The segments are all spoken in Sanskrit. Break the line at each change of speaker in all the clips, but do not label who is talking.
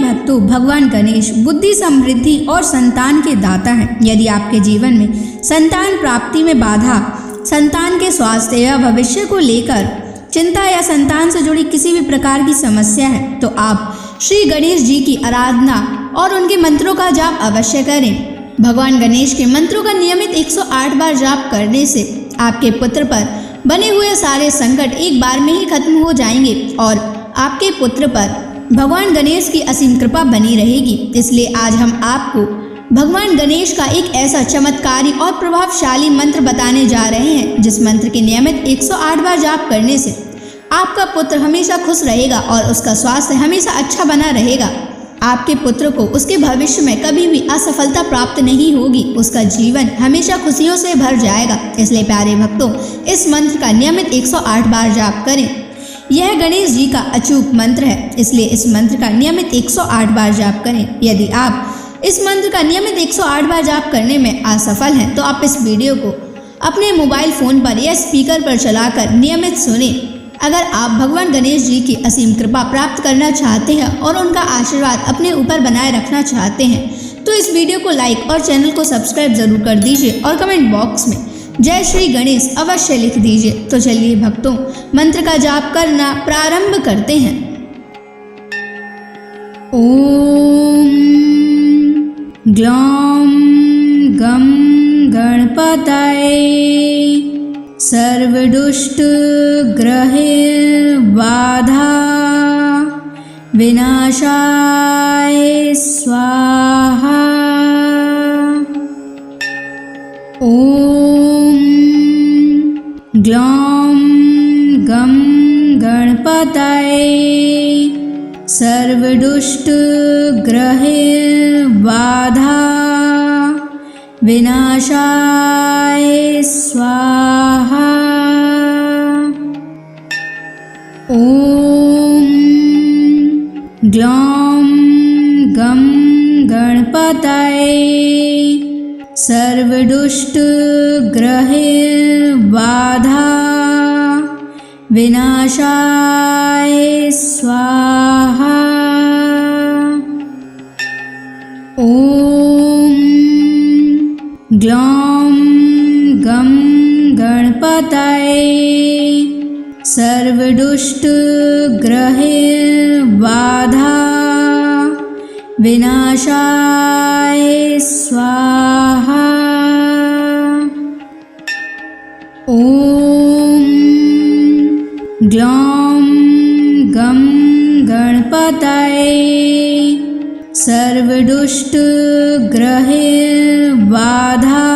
भक्तों, भगवान गणेश बुद्धि, समृद्धि और संतान के दाता हैं। यदि आपके जीवन में संतान प्राप्ति में बाधा, संतान के स्वास्थ्य या भविष्य को लेकर चिंता या संतान से जुड़ी किसी भी प्रकार की समस्या है, तो आप श्री गणेश जी की आराधना और उनके मंत्रों का जाप अवश्य करें। भगवान गणेश के मंत्रों का नियमित 108 बार जाप करने से आपके पुत्र पर बने हुए सारे संकट एक बार में ही खत्म हो जाएंगे और आपके पुत्र पर भगवान गणेश की असीम कृपा बनी रहेगी। इसलिए आज हम आपको भगवान गणेश का एक ऐसा चमत्कारी और प्रभावशाली मंत्र बताने जा रहे हैं, जिस मंत्र के नियमित 108 बार जाप करने से आपका पुत्र हमेशा खुश रहेगा और उसका स्वास्थ्य हमेशा अच्छा बना रहेगा। आपके पुत्र को उसके भविष्य में कभी भी असफलता प्राप्त नहीं होगी, उसका जीवन हमेशा खुशियों से भर जाएगा। इसलिए प्यारे भक्तों, इस मंत्र का नियमित 108 बार जाप करें। यह गणेश जी का अचूक मंत्र है, इसलिए इस मंत्र का नियमित 108 बार जाप करें। यदि आप इस मंत्र का नियमित 108 बार जाप करने में असफल हैं, तो आप इस वीडियो को अपने मोबाइल फ़ोन पर या स्पीकर पर चलाकर नियमित सुनें। अगर आप भगवान गणेश जी की असीम कृपा प्राप्त करना चाहते हैं और उनका आशीर्वाद अपने ऊपर बनाए रखना चाहते हैं, तो इस वीडियो को लाइक और चैनल को सब्सक्राइब जरूर कर दीजिए और कमेंट बॉक्स में जय श्री गणेश अवश्य लिख दीजिए। तो चलिए भक्तों, मंत्र का जाप करना प्रारंभ करते हैं। ओम ग्लौम गम गणपतये सर्वदुष्ट ग्रहे बाधा विनाशाय स्वाहा। ओम ग्लौम गम गणपतये सर्वदुष्ट ग्रहे बाधा विनाशाय स्वाहा। ओम ग्लौम गम गणपतये सर्वदुष्ट ग्रहे बाधा विनाशाय स्वाहा। ओम ग्लौम गम गणपतये सर्वदुष्ट ग्रहे बाधा विनाशाय स्वाहा। ओम ग्लौम गम गणपतये सर्वदुष्ट ग्रहे बाधा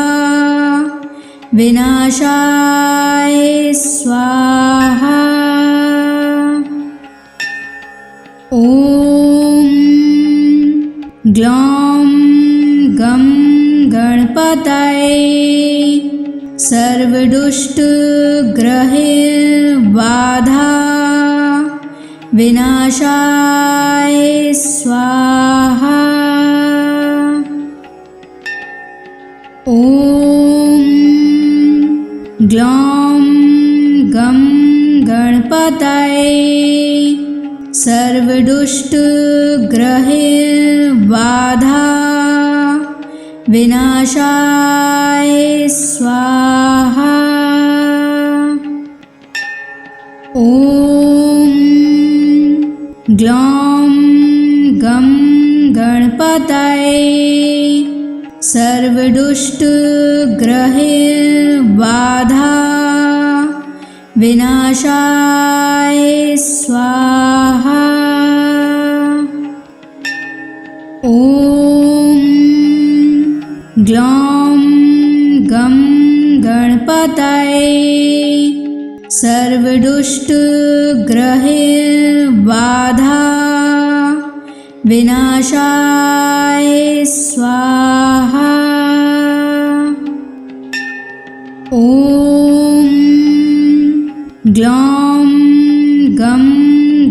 विनाशाय स्वाहा। ओम ग्लौम गम गणपतये सर्वदुष्ट ग्रहे बाधा विनाशाय स्वाहा। ओम ग्लौम गम गणपतये सर्वदुष्ट ग्रहे बाधा विनाशाय स्वाहा। ओम ग्लौम गम गणपतये सर्वदुष्ट ग्रहे बाधा विनाशाय स्वाहा। ओम ग्लौम गम गणपतये सर्वदुष्ट ग्रहे बाधा विनाशाय स्वाहा। ओम ग्लौम गम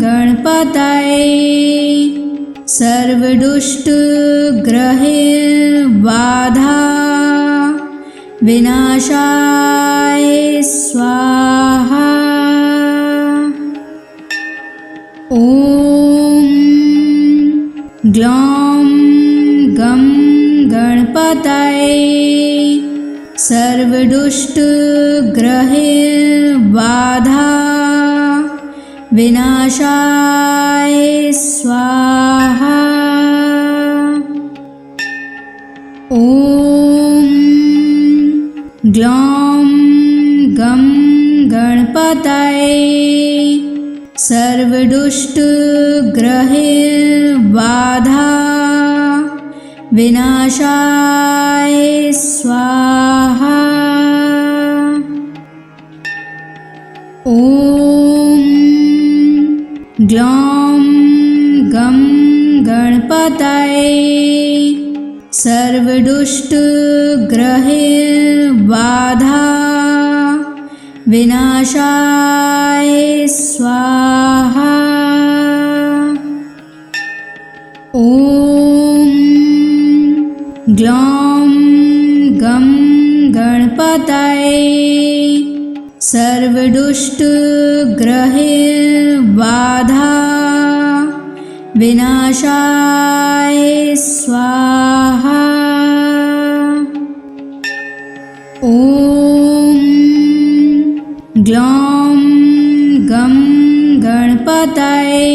गणपतये सर्वदुष्ट ग्रहे बाधा विनाशाय स्वाहा। ओम ग्लौं गं गणपतये सर्वदुष्टग्रहबाधा विनाशाय स्वाहा। ॐ ग्लौं गं गणपतये सर्वदुष्टग्रहबाधा विनाशाय स्वाहा। ॐ ग्लौं गं गणपतये सर्वदुष्टग्रहबाधा विनाशाय स्वाहा। ॐ ग्लौं गं गणपतये सर्वदुष्टग्रहबाधा विनाशाय स्वाहा। ॐ ग्लौं गं गणपतये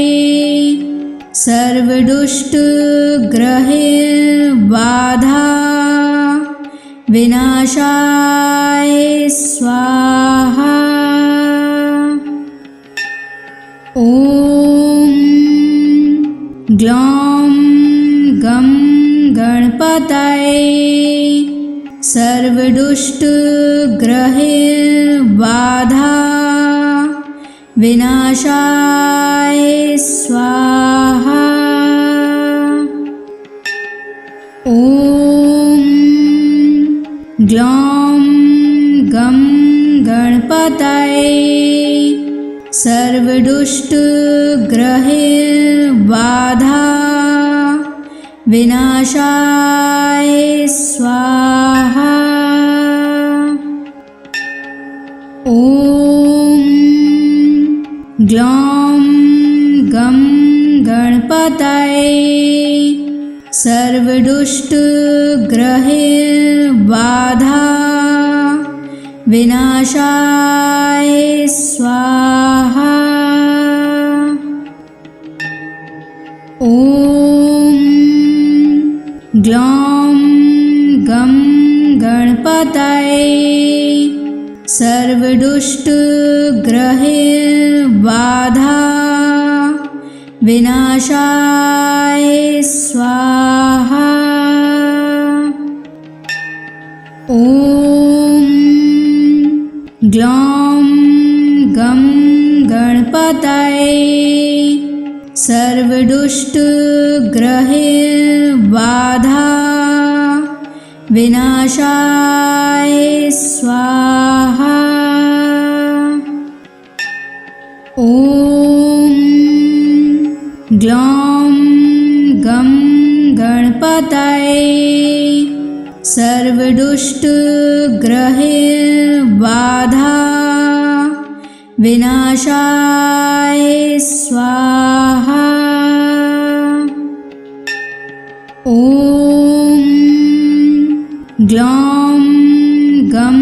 सर्वदुष्टग्रहबाधा विनाशाय स्वाहा। ॐ ग्लौं गं गणपतये सर्वदुष्टग्रहबाधा विनाशाय स्वाहा। ॐ ग्लौं गं गणपतये सर्वदुष्टग्रहबाधा विनाशाय स्वाहा। ॐ ग्लौं गं गणपतये सर्वदुष्टग्रहबाधा विनाशाय स्वाहा। ॐ ग्लौं गं गणपतये सर्वदुष्टग्रहबाधा विनाशाय स्वाहा। ॐ ग्लौं गं गणपतये सर्वदुष्टग्रहबाधा विनाशाय स्वाहा। ॐ ग्लौं गं गणपतये सर्वदुष्टग्रहबाधा विनाशाय स्वाहा। ॐ ग्लौं गं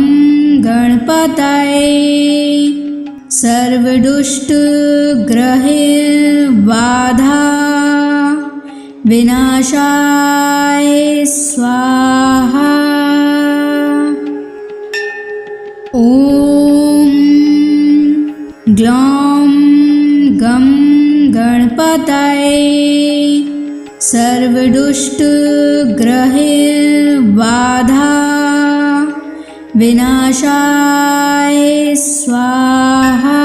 गणपतये सर्वदुष्टग्रहबाधा विनाशाय स्वाहा। ॐ ग्लौं गं गणपतये सर्वदुष्टग्रहबाधा विनाशाय स्वाहा।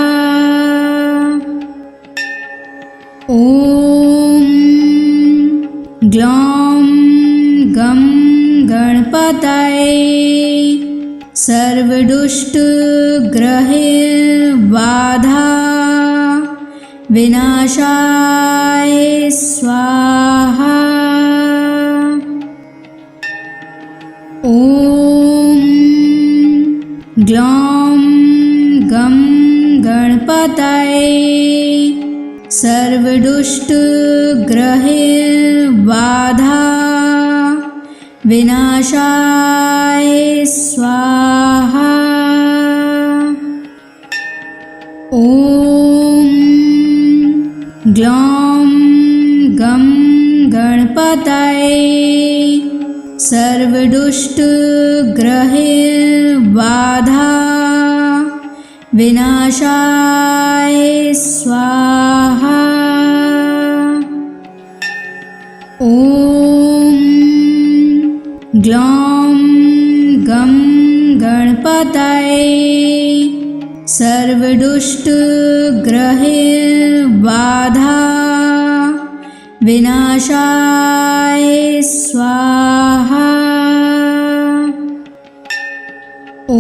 ॐ ग्लौं गं गणपतये सर्वदुष्टग्रहबाधा विनाशाय स्वाहा। ॐ ग्लौं गं गणपतये सर्वदुष्टग्रहैर्बाधा विनाशाय स्वाहा। ॐ ग्लौं गं गणपतये सर्वदुष्टग्रहैर्बाधा विनाशाय स्वाहा। ॐ ग्लौं गं गणपतये सर्वदुष्टग्रहैर्बाधा विनाशाय स्वाहा। ॐ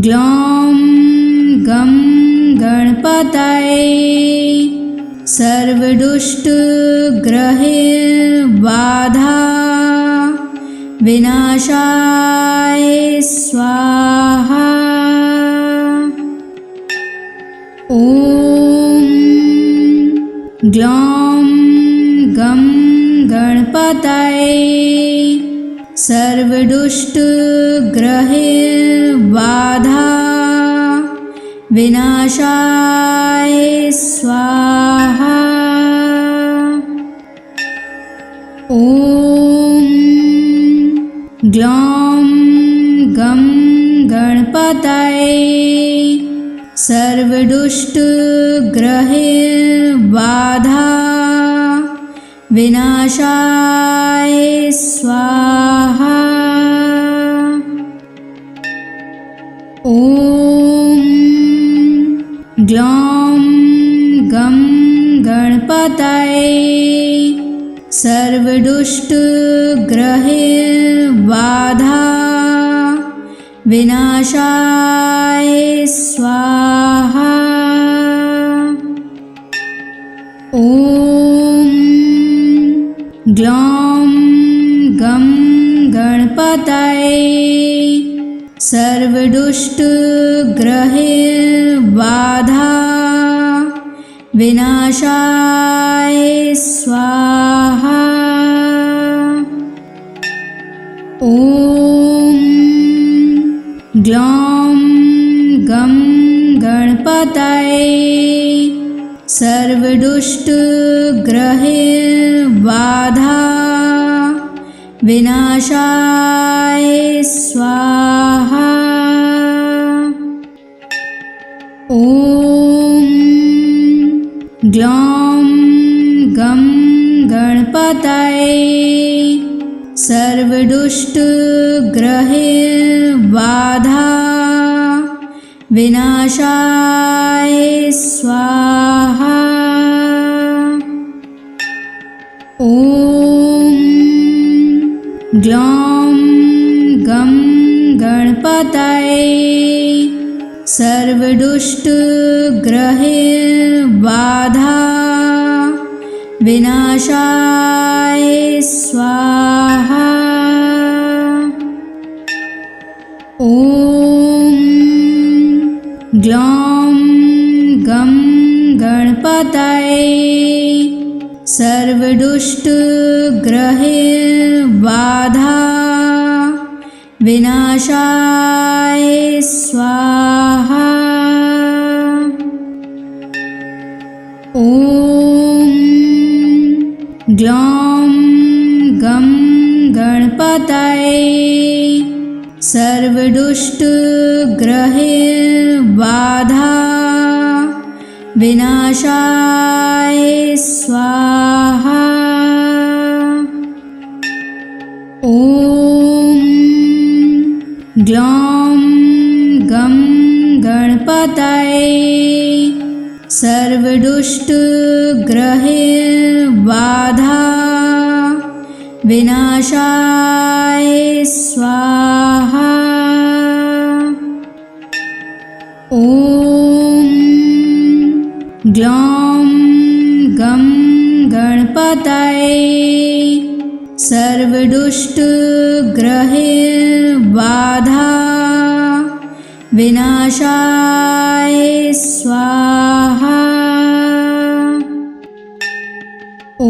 ग्लौं गं गणपतये सर्वदुष्टग्रहैर्बाधा विनाशाय स्वाहा। ॐ ग्लौं गं गणपतये सर्वदुष्टग्रहैर्बाधा विनाशाय स्वाहा। ॐ ग्लौं गं गणपतये सर्वदुष्टग्रहैर्बाधा विनाशाय स्वाहा। ॐ ग्लौं गं गणपतये सर्वदुष्टग्रहैर्बाधा विनाशाय स्वाहा। ॐ ग्लौं गं गणपतये सर्वदुष्टग्रहैर्बाधा विनाशाय स्वाहा। ॐ ग्लौं गं गणपतये सर्वदुष्टग्रहैर्बाधा विनाशाय स्वाहा। ॐ ग्लौं गं गणपतये सर्वदुष्टग्रहैर्बाधा विनाशाय स्वाहा। ॐ ग्लौं गं गणपतये सर्वदुष्टग्रहैर्बाधा विनाशाय स्वाहा। ॐ ग्लौं गं गणपतये सर्वदुष्टग्रहैर्बाधा विनाशाय स्वाहा। ॐ ग्लौं गं गणपतये सर्वदुष्टग्रहैर्बाधा विनाशाय स्वाहा। ॐ ग्लौं गं गणपतये सर्वदुष्टग्रहैर्बाधा विनाशाय स्वाहा। ॐ ग्लौं गं गणपतये सर्वदुष्टग्रहैर्बाधा विनाशाय स्वाहा। ॐ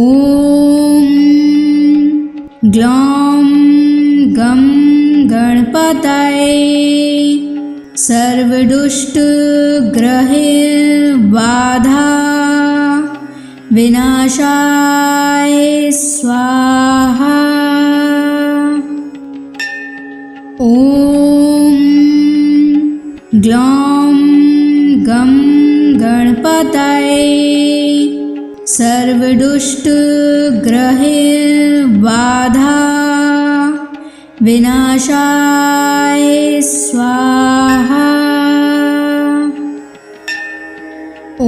ग्लौं गं गणपतये सर्वदुष्टग्रहबाधा विनाशाय स्वाहा। ॐ ग्लौं गं गणपतये सर्वदुष्टग्रहबाधा विनाशाय स्वाहा। ॐ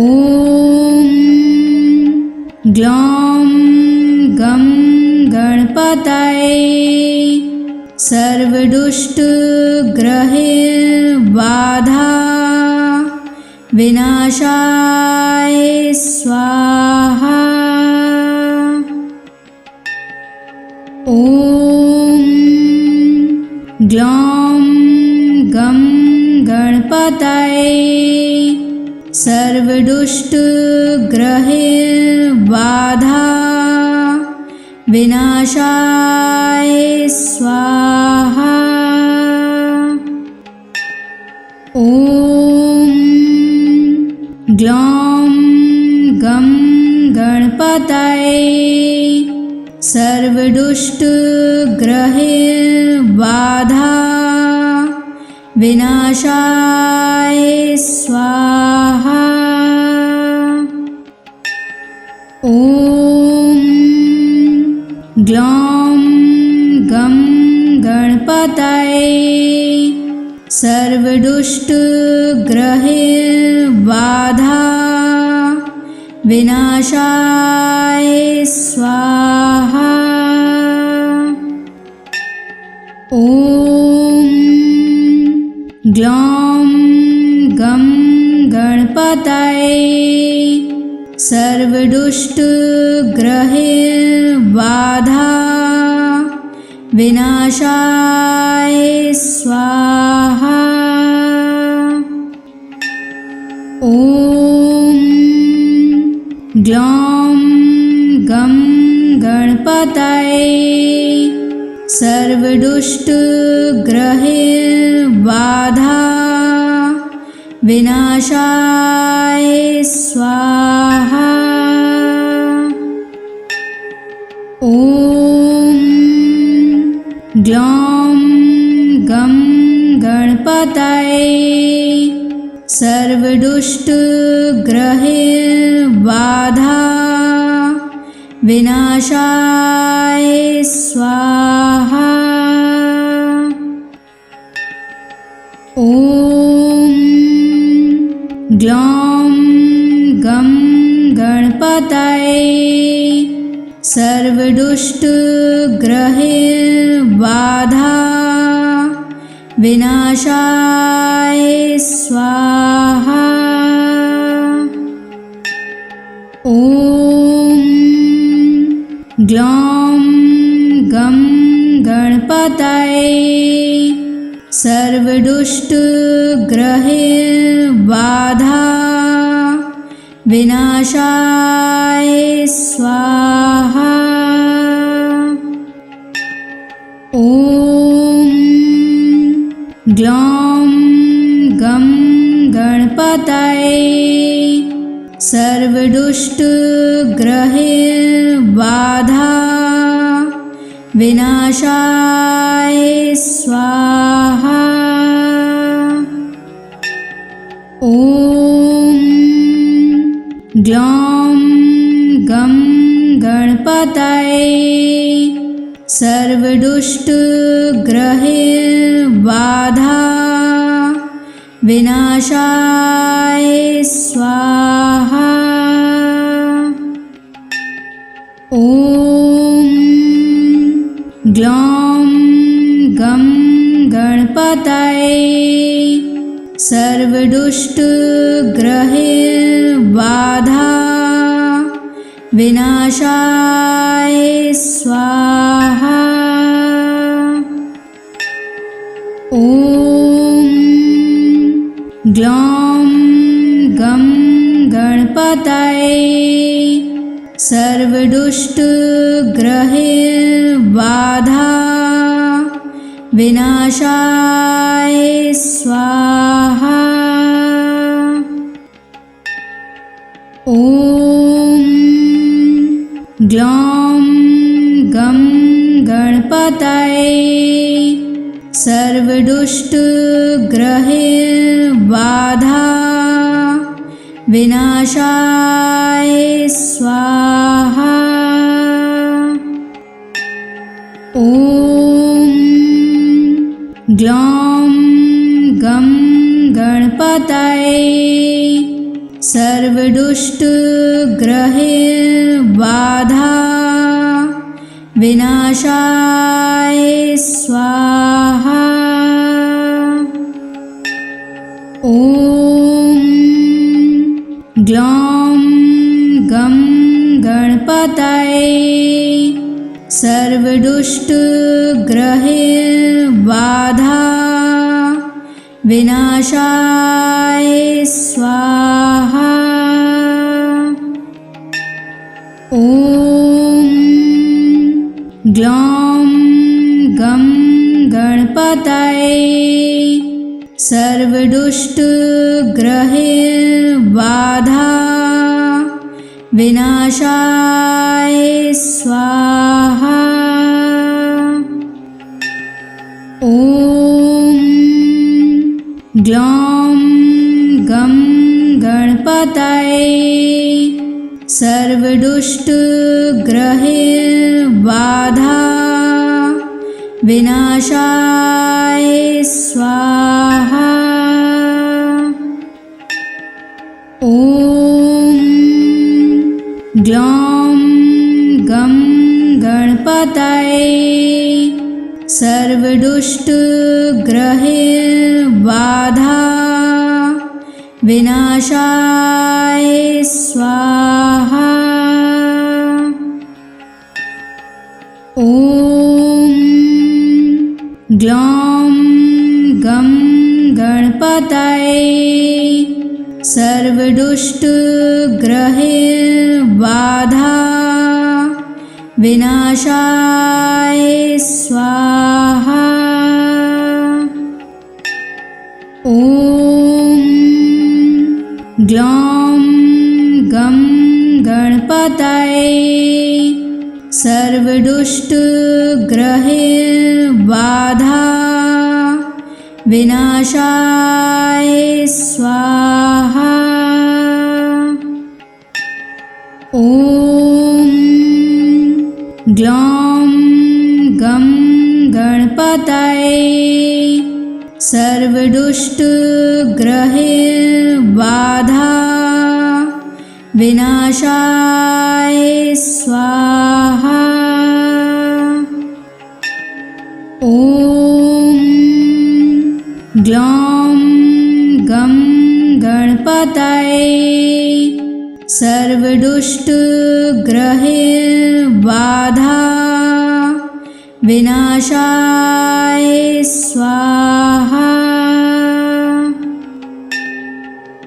ग्लौं गं गणपतये सर्वदुष्टग्रहबाधा विनाशाय स्वाहा। ॐ ग्लौं गं गणपतये सर्वदुष्टग्रहबाधा विनाशाय स्वाहा। ॐ ग्लौं गं गणपतये सर्वदुष्टग्रहबाधा विनाशाय स्वाहा। ॐ ग्लौं गं गणपतये सर्वदुष्टग्रहबाधा विनाशाय स्वाहा। ॐ ग्लौं गं गणपतये सर्वदुष्टग्रहबाधा विनाशाय स्वाहा। ॐ ग्लौं गं गणपतये सर्वदुष्टग्रहबाधा विनाशाय स्वाहा। ॐ ग्लौं गं गणपतये सर्वदुष्टग्रहबाधा विनाशाय स्वाहा। ॐ ग्लौं गं गणपतये सर्वदुष्टग्रहबाधा विनाशाय स्वाहा। ॐ ग्लौं गं गणपतये सर्वदुष्टग्रहबाधा विनाशाय स्वाहा। ॐ ग्लौं गं गणपतये सर्वदुष्टग्रहबाधा विनाशाय स्वाहा। ॐ ग्लौं गं गणपतये सर्वदुष्टग्रहबाधा विनाशाय स्वाहा। ॐ ग्लौं गं गणपतये सर्वदुष्टग्रहबाधा विनाशाय स्वाहा। ॐ ग्लौं गं गणपतये सर्वदुष्टग्रहबाधा विनाशाय स्वाहा। ॐ ग्लौं गं गणपतये सर्वदुष्टग्रहबाधा विनाशाय स्वाहा। ॐ ग्लौं गं गणपतये सर्वदुष्टग्रहबाधा विनाशाय स्वाहा। ॐ ग्लौं गं गणपतये सर्वदुष्टग्रहबाधा विनाशाय स्वाहा। ॐ ग्लौं गं गणपतये सर्वदुष्टग्रहबाधा विनाशाय स्वाहा। ॐ ग्लौं गं गणपतये सर्वदुष्टग्रहबाधा विनाशाय स्वाहा। ॐ ग्लौं गं गणपतये सर्वदुष्टग्रहबाधा विनाशाय स्वाहा। ॐ ग्लौं गं गणपतये सर्वदुष्टग्रहबाधा विनाशाय स्वाहा। ॐ ग्लौं गं गणपतये सर्वदुष्टग्रहबाधा विनाशाय स्वाहा। ॐ ग्लौं गं गणपतये सर्वदुष्टग्रहबाधा विनाशाय स्वाहा। ॐ ग्लौं गं गणपतये सर्वदुष्टग्रहबाधा विनाशाय स्वाहा।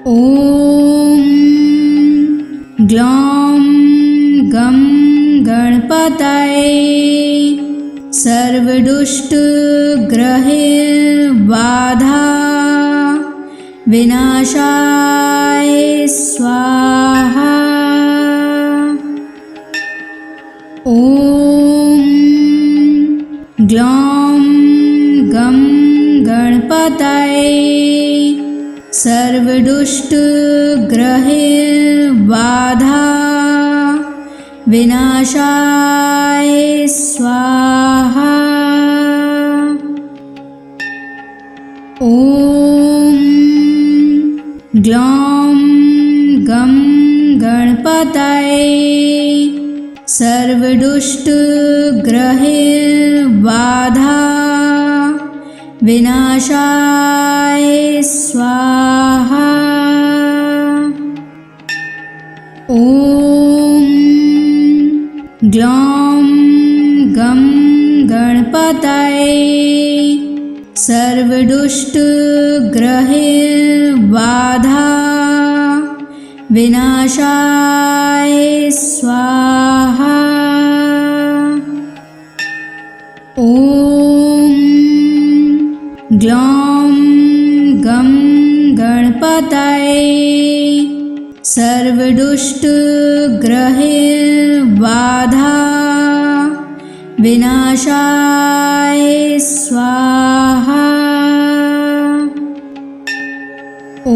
ॐ ग्लौं गं गणपतये सर्वदुष्टग्रहबाधा विनाशाय स्वाहा। ॐ ग्लौं गं गणपतये सर्वदुष्टग्रहबाधा विनाशाय स्वाहा। ॐ ग्लौं गं गणपतये सर्वदुष्टग्रहबाधा विनाशाय स्वाहा। ॐ ग्लौं गं गणपतये सर्व सर्वदुष्टग्रहैर्बाधा विनाशाय स्वाहा। ॐ ग्लौं गं गणपतये सर्वदुष्टग्रहैर्बाधा विनाशाय स्वाहा। ॐ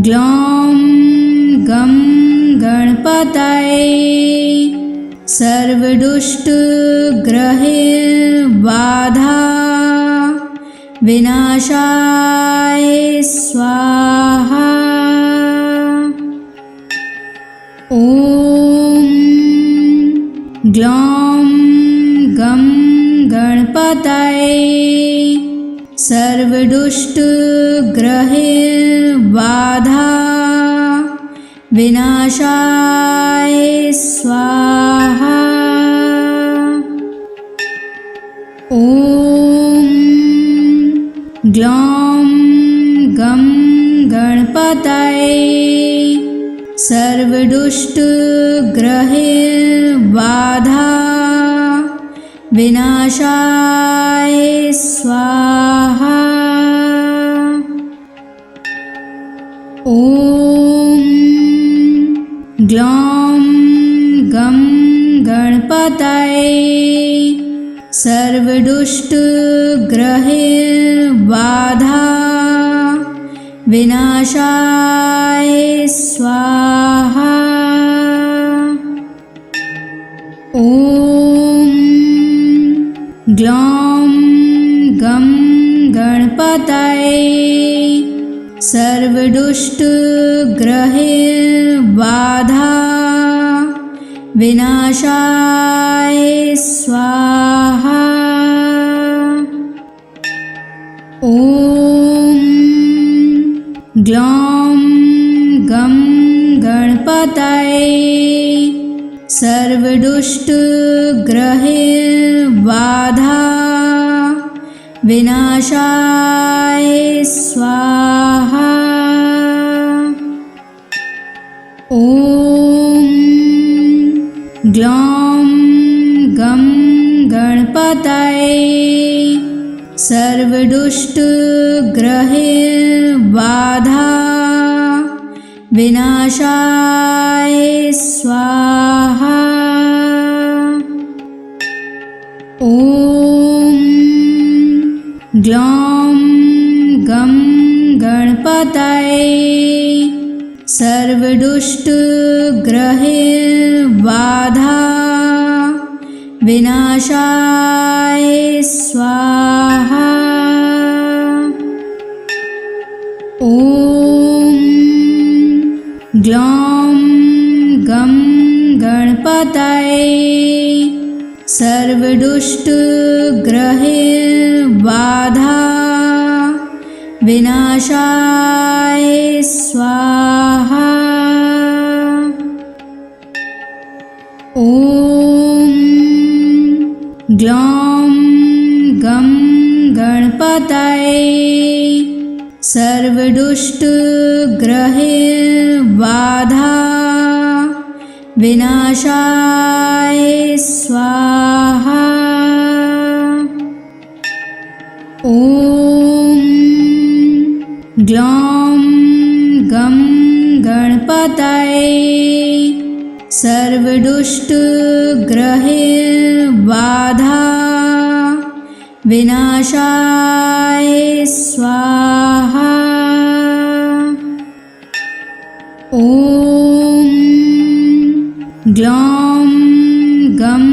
ग्लौं गं गणपतये सर्वदुष्टग्रहैर्बाधा विनाशाय स्वाहा। ॐ ग्लौं गं गणपतये सर्वदुष्टग्रहैर्बाधा विनाशाय स्वाहा। ॐ ग्लौं गं गणपतये सर्वदुष्टग्रहैर्बाधा विनाशाय स्वाहा। ॐ ग्लौं गं गणपतये सर्वदुष्टग्रहैर्बाधा विनाशाय स्वाहा। ॐ ग्लौं गं गणपतये सर्वदुष्टग्रहैर्बाधा विनाशाय स्वाहा। ॐ ग्लौं गं गणपतये सर्वदुष्टग्रहैर्बाधा विनाशाय स्वाहा। ॐ ग्लौं गं गणपतये सर्वदुष्टग्रहैर्बाधा विनाशाय स्वाहा। ॐ ग्लौं गं गणपतये सर्वदुष्टग्रहैर्बाधा विनाशाय स्वाहा। ॐ ग्लौं गं गणपतये सर्वदुष्टग्रहैर्बाधा विनाशाय स्वाहा। ॐ ग्लौं गं गणपतये सर्वदुष्टग्रहैर्बाधा विनाशाय स्वाहा। ॐ ग्लौं गं गणपतये सर्वदुष्टग्रहैर्बाधा विनाशाय स्वाहा। ॐ ग्लौं गं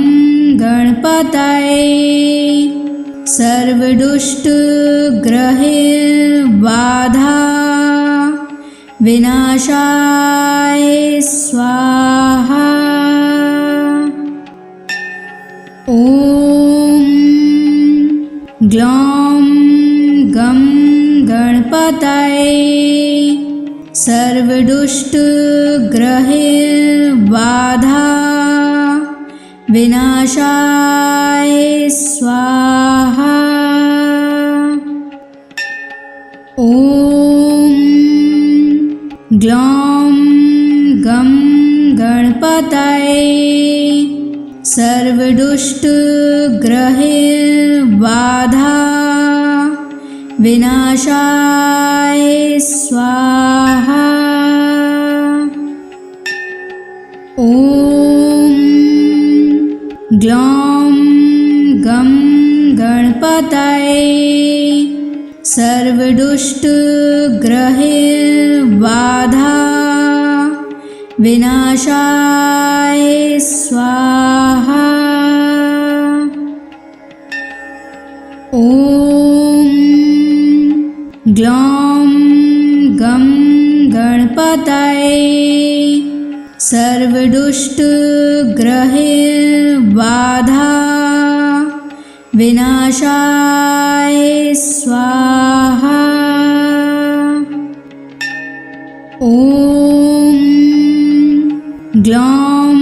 गणपतये सर्वदुष्टग्रहैर्बाधा विनाशाय स्वाहा। ॐ ग्लौं गं गणपतये सर्वदुष्टग्रहैर्बाधा विनाशाय स्वाहा। ग्लौं गं गणपतये सर्वदुष्टग्रहबाधा विनाशाय स्वाहा। ॐ ग्लौं गं गणपतये सर्वदुष्टग्रहबाधा विनाशाय स्वाहा। ॐ ग्लौं गं गणपतये सर्वदुष्टग्रहबाधा विनाशाय स्वाहा। ॐ ग्लौं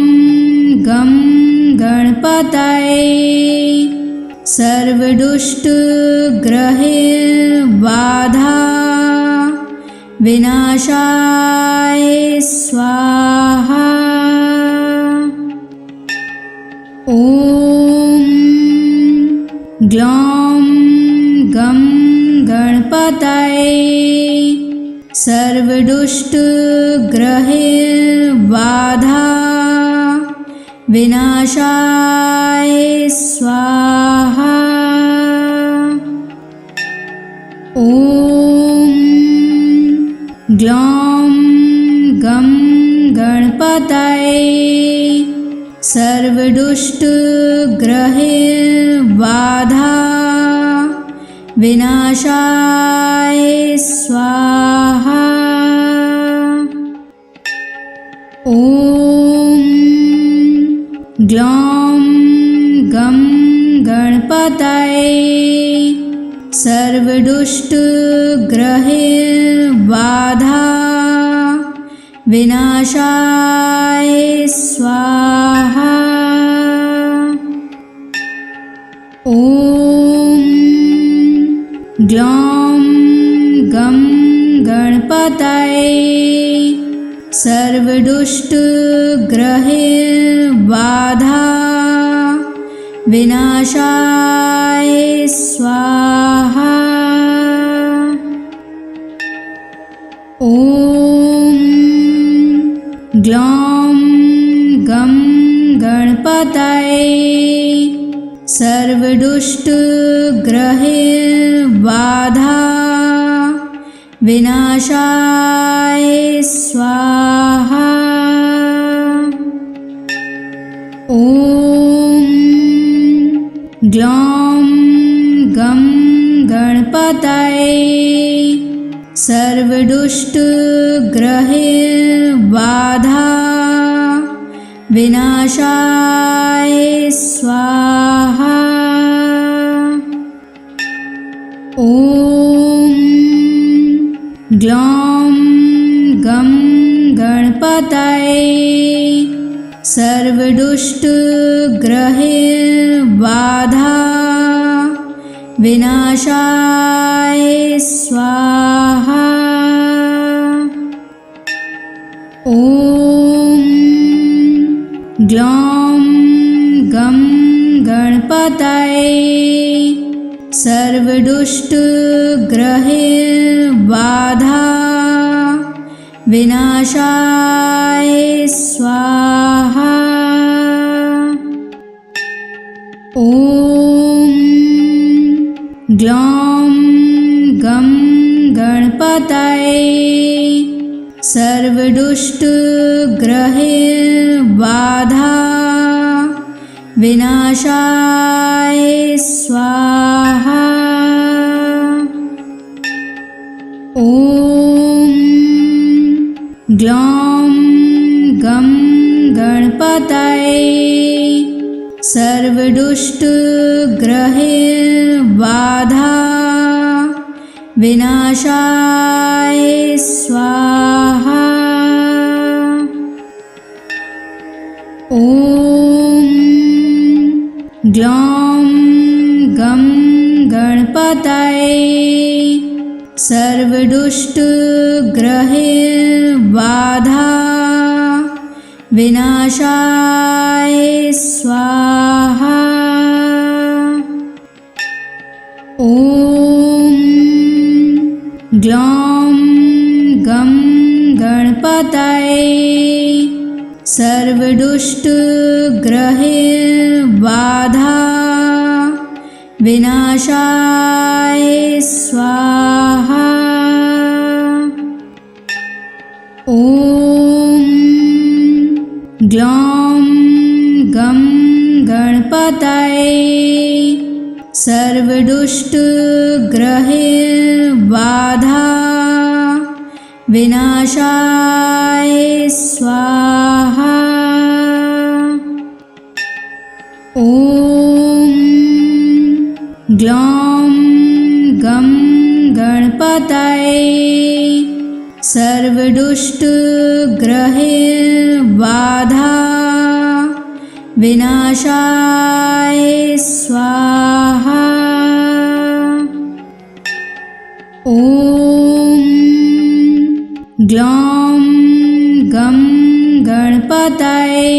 गं गणपतये सर्वदुष्टग्रहबाधा विनाशाय स्वाहा। ॐ ग्लौं गं गणपतये सर्वदुष्टग्रहबाधा विनाशाय स्वाहा। ॐ ग्लौं गं गणपतये सर्वदुष्टग्रहबाधा विनाशाय स्वाहा। ॐ ग्लौं गं गणपतये सर्वदुष्टग्रहबाधा विनाशाय स्वाहा। ॐ ग्लौं गं गणपतये सर्वदुष्टग्रहबाधा विनाशाय स्वाहा। ॐ ग्लौं गं गणपतये सर्वदुष्टग्रहबाधा विनाशाय स्वाहा। ॐ ग्लौं गं गणपतये सर्वदुष्टग्रहबाधा विनाशाय स्वाहा। ॐ ग्लौं गं गणपतये सर्वदुष्टग्रहबाधा विनाशाय स्वाहा। ॐ ग्लौं गं गणपतये सर्वदुष्टग्रहबाधा विनाशाय स्वाहा। ॐ ग्लौं गं गणपतये सर्वदुष्टग्रहबाधा विनाशाय स्वाहा। ॐ ग्लौं गं गणपतये सर्वदुष्टग्रहबाधा विनाशाय स्वाहा। ॐ ग्लौं गं गणपतये सर्वदुष्टग्रहैर्बाधा विनाशाय स्वाहा। ॐ ग्लौं गं गणपतये सर्वदुष्टग्रहैर्बाधा विनाशाय स्वाहा। ॐ ग्लौं गं गणपतये सर्वदुष्टग्रहैर्बाधा विनाशाय स्वाहा। ॐ ग्लौं गं गणपतये सर्वदुष्टग्रहैर्बाधा विनाशाय स्वाहा। ॐ ग्लौं गं गणपतये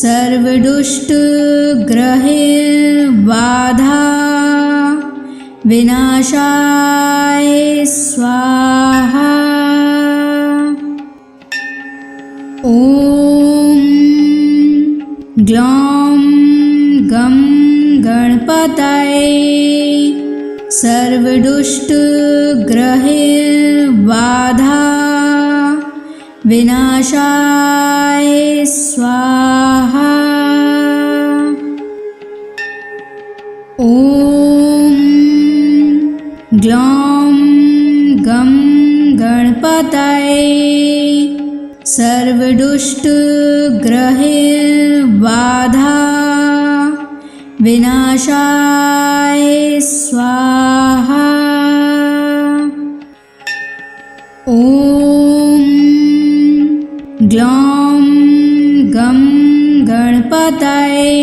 सर्वदुष्टग्रहैर्बाधा विनाशाय स्वाहा। ॐ ग्लौं गं गणपतये सर्वदुष्टग्रहैर्बाधा विनाशाय स्वाहा। ॐ ग्लौं गं गणपतये सर्वदुष्टग्रहैर्बाधा विनाशाय स्वाहा। ॐ ग्लौं गं गणपतये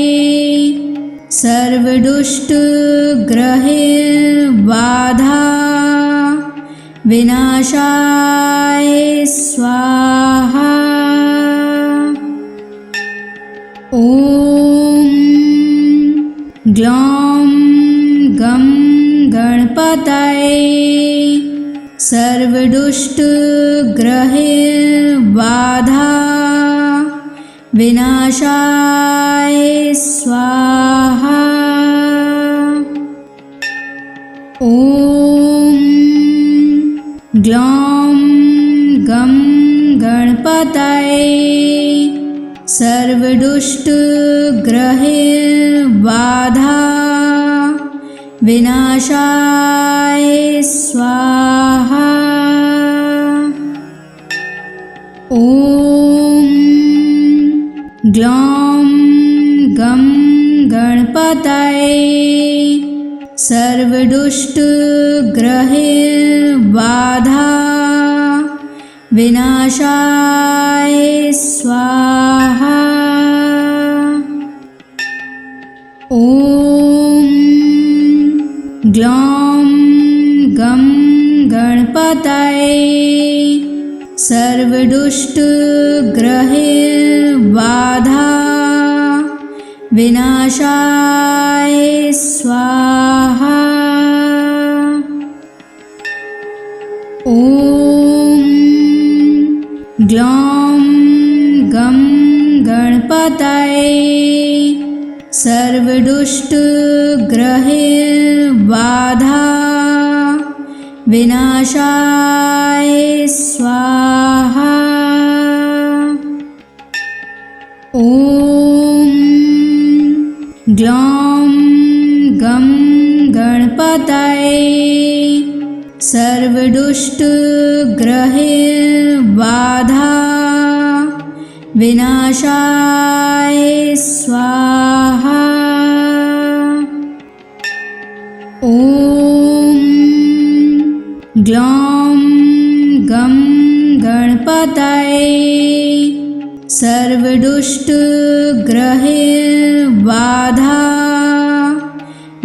सर्वदुष्टग्रहैर्बाधा विनाशाय स्वाहा। ॐ ग्लौं गं गणपतये सर्वदुष्टग्रहैर्बाधा विनाशाय स्वाहा। ॐ ग्लौं गं गणपतये सर्वदुष्टग्रहैर्बाधा विनाशाय स्वाहा। ॐ ग्लौं गं गणपतये सर्वदुष्टग्रहैर्बाधा विनाशाय स्वाहा। ॐ ग्लौं गं गणपतये सर्वदुष्टग्रहैर्बाधा विनाशाय स्वाहा। ॐ ग्लौं गं गणपतये सर्वदुष्टग्रहैर्बाधा विनाशाय स्वाहा। ॐ ग्लौं गं गणपतये सर्वदुष्टग्रहैर्बाधा विनाशाय स्वाहा। ॐ ग्लौं गं गणपतये सर्वदुष्टग्रहैर्बाधा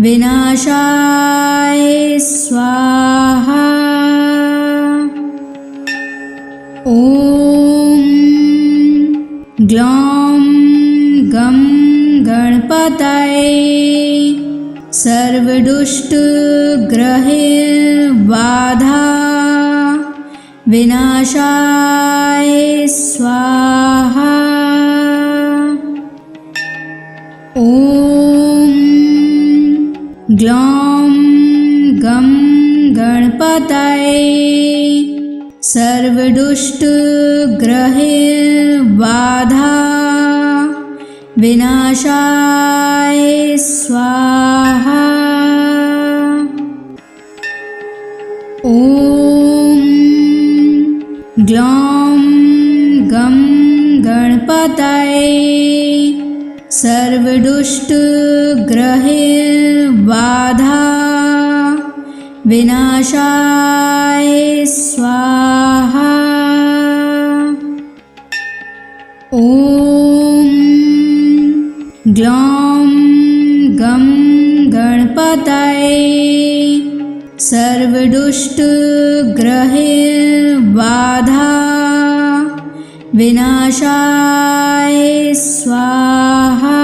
विनाशाय स्वाहा। ग्लौं गं गणपतये सर्वदुष्टग्रहबाधा विनाशाय स्वाहा। ॐ ग्लौं गं गणपतये सर्वदुष्टग्रहबाधा विनाशाय स्वाहा। ॐ ग्लौं गं गणपतये सर्वदुष्टग्रहबाधा विनाशाय स्वाहा। ॐ ग्लौं गं गणपतये सर्वदुष्टग्रहबाधा विनाशाय स्वाहा।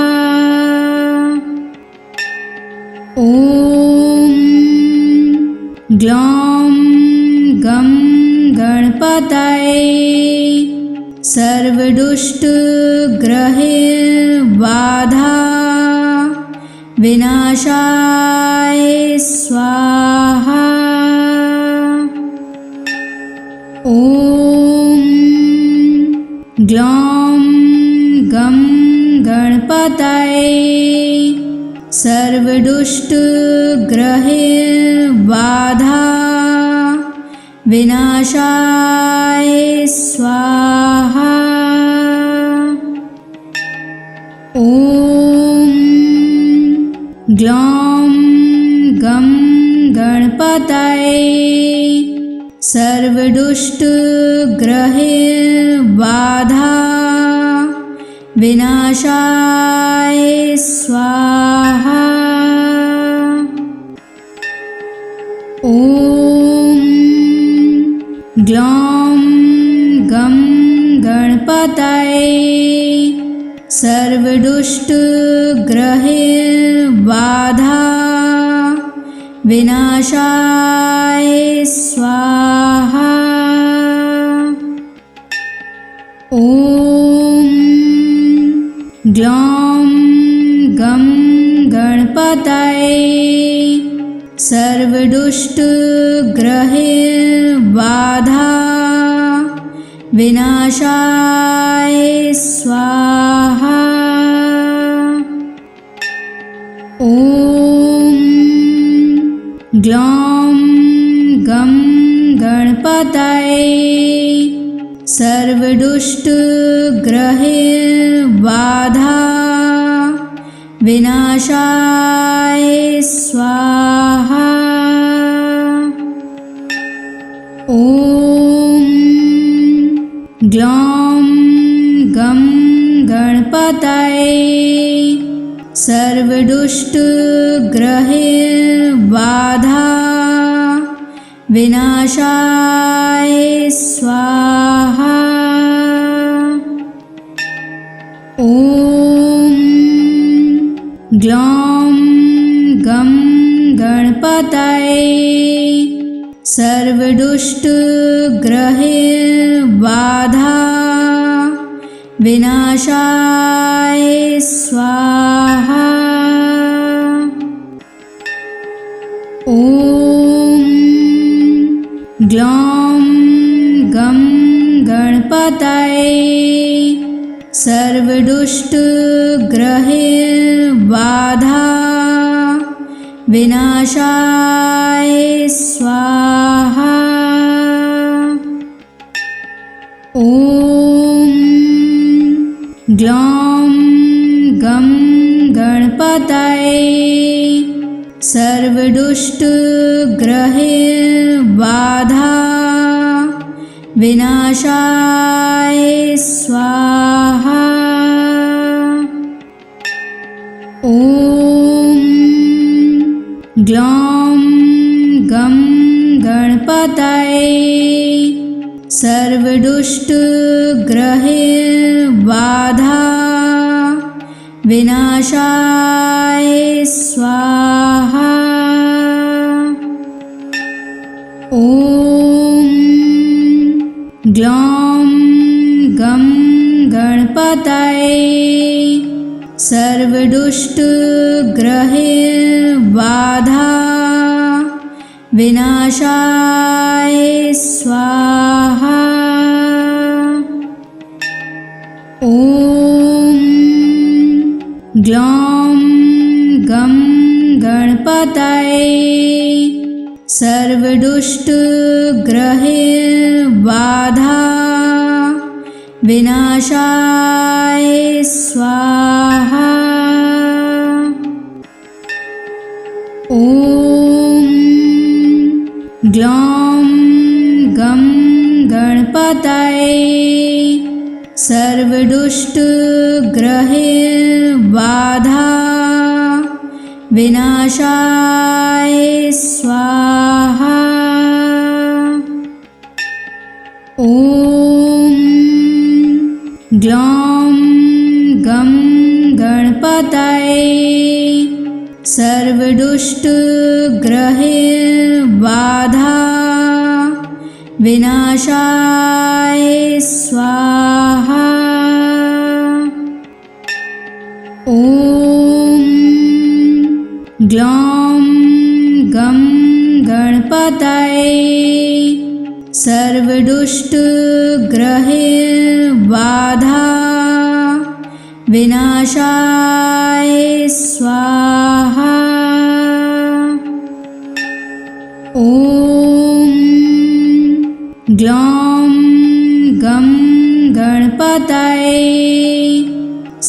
ॐ ग्लौं गं गणपतये सर्वदुष्टग्रहबाधा विनाशाय स्वाहा। ॐ ग्लौं गं गणपतये सर्वदुष्टग्रहबाधा विनाशाय स्वाहा। ॐ ग्लौं गं गणपतये सर्वदुष्टग्रहबाधा विनाशाय स्वाहा। ॐ ग्लौं गं गणपतये सर्वदुष्टग्रहबाधा विनाशाय स्वाहा। ॐ ग्लौं गं गणपतये सर्वदुष्टग्रहबाधा विनाशाय स्वाहा। ॐ ग्लौं गं गणपतये सर्वदुष्टग्रहबाधा विनाशाय स्वाहा। ॐ ग्लौं गं गणपतये सर्वदुष्टग्रहबाधा विनाशाय स्वाहा। ॐ ग्लौं गं गणपतये सर्वदुष्टग्रहबाधा विनाशाय स्वाहा। ॐ ग्लौं गं गणपतये सर्वदुष्टग्रहबाधा विनाशाय स्वाहा। ॐ ग्लौं गं गणपतये सर्वदुष्टग्रहबाधा विनाशाय स्वाहा। ॐ ग्लौं गं गणपतये सर्वदुष्टग्रहबाधा विनाशाय स्वाहा। ॐ ग्लौं गं गणपतये सर्वदुष्टग्रहबाधा विनाशाय स्वाहा। ॐ ग्लौं गं गणपतये सर्वदुष्टग्रहबाधा विनाशाय स्वाहा। ॐ ग्लौं गं गणपतये सर्वदुष्टग्रहबाधा विनाशाय स्वाहा। ॐ ग्लौं गं गणपतये सर्वदुष्टग्रहबाधा विनाशाय स्वाहा। ॐ ग्लौं गं गणपतये सर्वदुष्टग्रहबाधा विनाशाय स्वाहा। ॐ ग्लौं गं गणपतये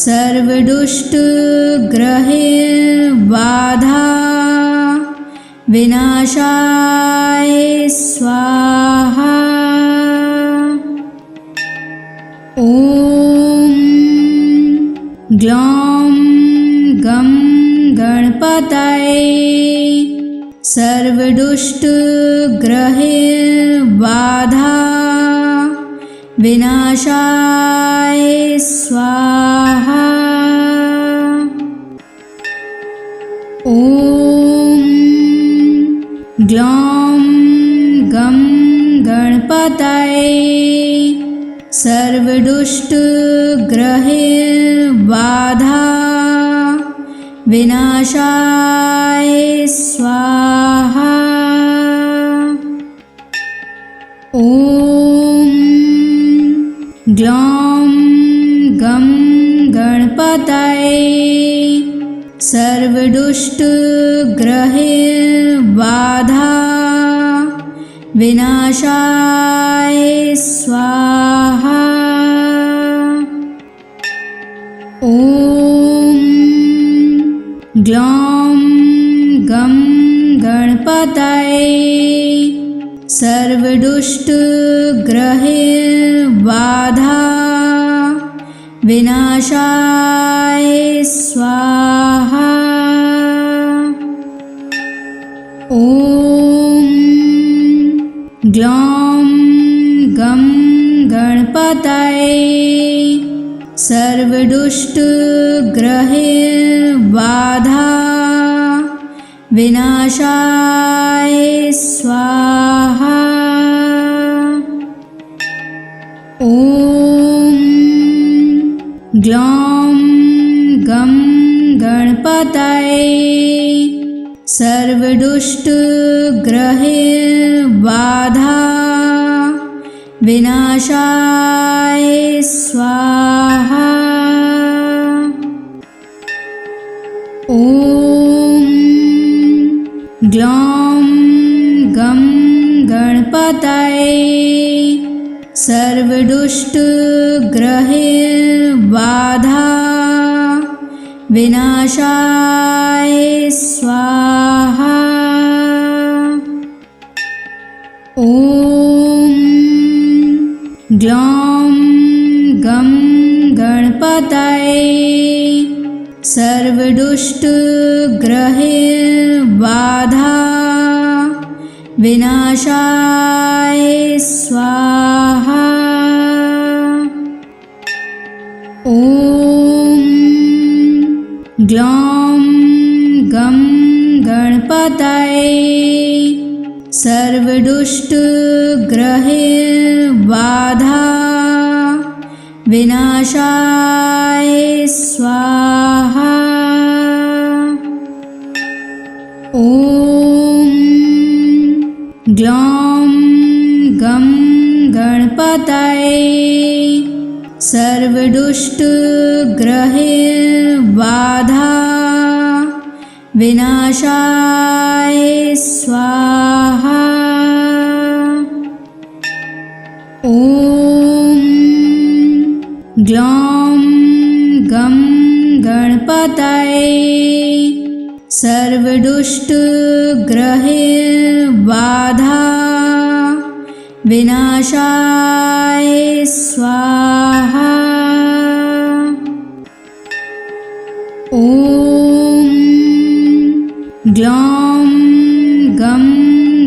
सर्वदुष्टग्रहबाधा विनाशाय स्वाहा। ॐ ग्लौं गं गणपतये सर्वदुष्टग्रहबाधा विनाशाय स्वाहा। ॐ ग्लौं गं गणपतये सर्वदुष्टग्रहबाधा विनाशाय स्वाहा। ॐ ग्लौं गं गणपतये सर्वदुष्टग्रहबाधा विनाशाय स्वाहा। ॐ ग्लौं गं गणपतये सर्वदुष्टग्रहबाधा विनाशाय स्वाहा। ॐ ग्लौं गं गणपतये सर्वदुष्टग्रहबाधा विनाशाय स्वाहा। ॐ ग्लौं गं गणपतये सर्वदुष्टग्रहबाधा विनाशाय स्वाहा। ॐ ग्लौं गं गणपतये सर्वदुष्टग्रहबाधा विनाशाय स्वाहा। ॐ ग्लौं गं गणपतये सर्वदुष्टग्रहबाधा विनाशाय स्वाहा। ॐ ग्लौं गं गणपतये सर्वदुष्टग्रहबाधा विनाशाय स्वाहा। ॐ ग्लौं गं गणपतये सर्वदुष्टग्रहबाधा विनाशाय स्वाहा। ॐ ग्लौं गं गणपतये सर्वदुष्टग्रहबाधा विनाशाय स्वाहा। ॐ ग्लौं गं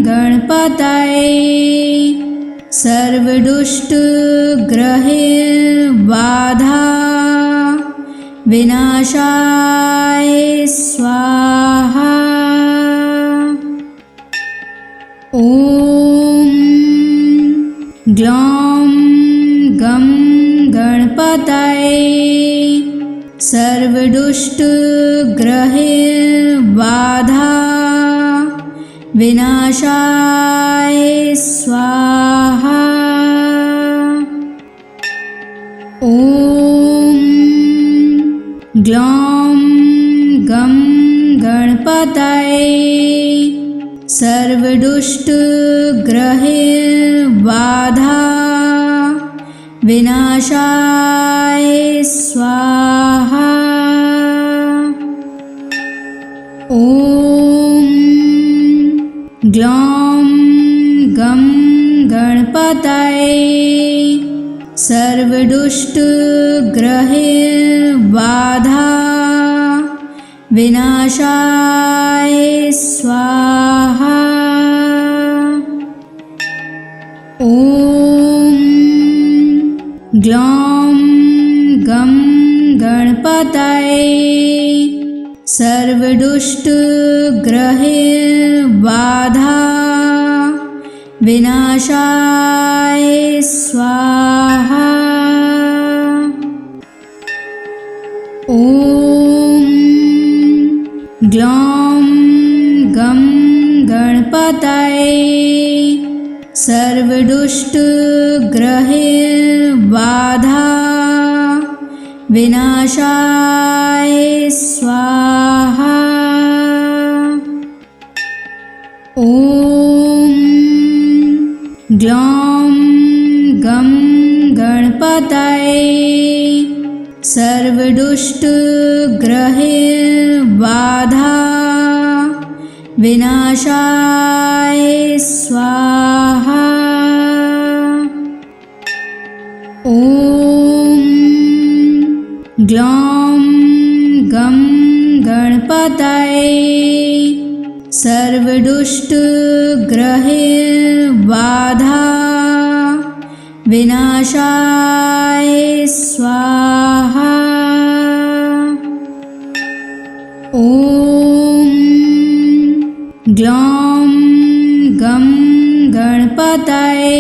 गणपतये सर्वदुष्टग्रहबाधा विनाशाय स्वाहा। ॐ ग्लौं गं गणपतये सर्वदुष्टग्रहबाधा विनाशाय स्वाहा। ॐ ग्लौं गं गणपतये सर्वदुष्टग्रहबाधा विनाशाय स्वाहा। ॐ ग्लौं गं गणपतये सर्वदुष्टग्रहबाधा विनाशाय स्वाहा। ॐ ग्लौं गं गणपतये सर्वदुष्टग्रहबाधा विनाशाय स्वाहा। ॐ ग्लौं गं गणपतये सर्वदुष्टग्रहबाधा विनाशाय स्वाहा। ॐ ग्लौं गं गणपतये सर्वदुष्टग्रहबाधा विनाशाय स्वाहा। ॐ ग्लौं गं गणपतये सर्वदुष्टग्रहबाधा विनाशाय स्वाहा। ॐ ग्लौं गं गणपतये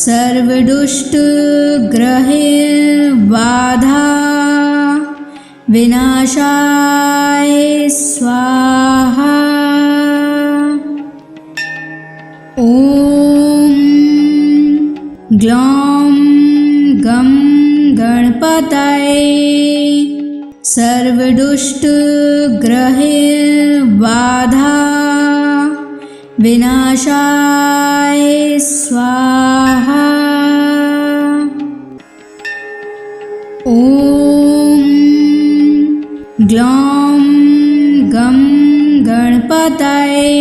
सर्वदुष्टग्रहबाधा विनाशाय स्वाहा। ॐ ग्लौं गं गणपतये सर्वदुष्टग्रहबाधा विनाशाय स्वाहा। ॐ ग्लौं गं गणपतये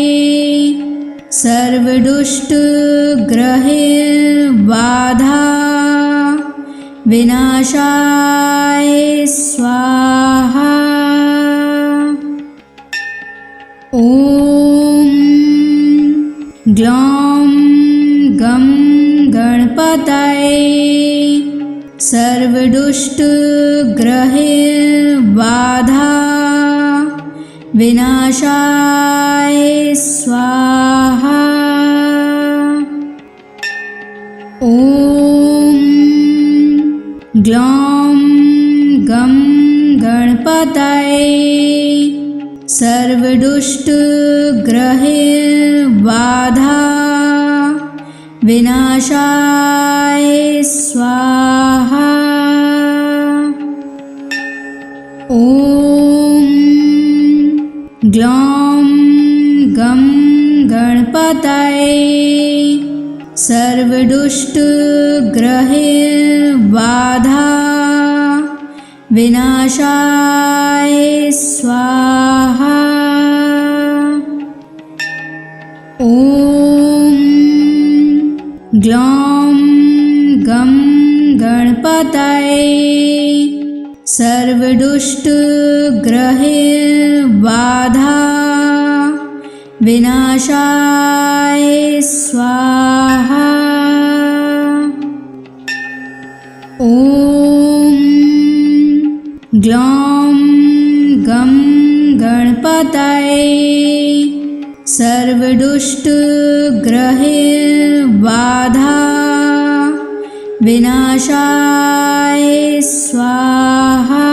सर्वदुष्टग्रहबाधा विनाशाय स्वाहा। ॐ ग्लौं गं गणपतये सर्वदुष्टग्रहबाधा विनाशाय स्वाहा। ॐ ग्लौं गं गणपतये सर्वदुष्टग्रहबाधा विनाशाय स्वाहा। ॐ ग्लौं गं गणपतये सर्वदुष्टग्रहबाधा विनाशाय स्वाहा। ॐ ग्लौं गं गणपतये सर्वदुष्टग्रहबाधा विनाशाय स्वाहा। ॐ ग्लौं गं गणपतये सर्वदुष्टग्रहबाधा विनाशाय स्वाहा।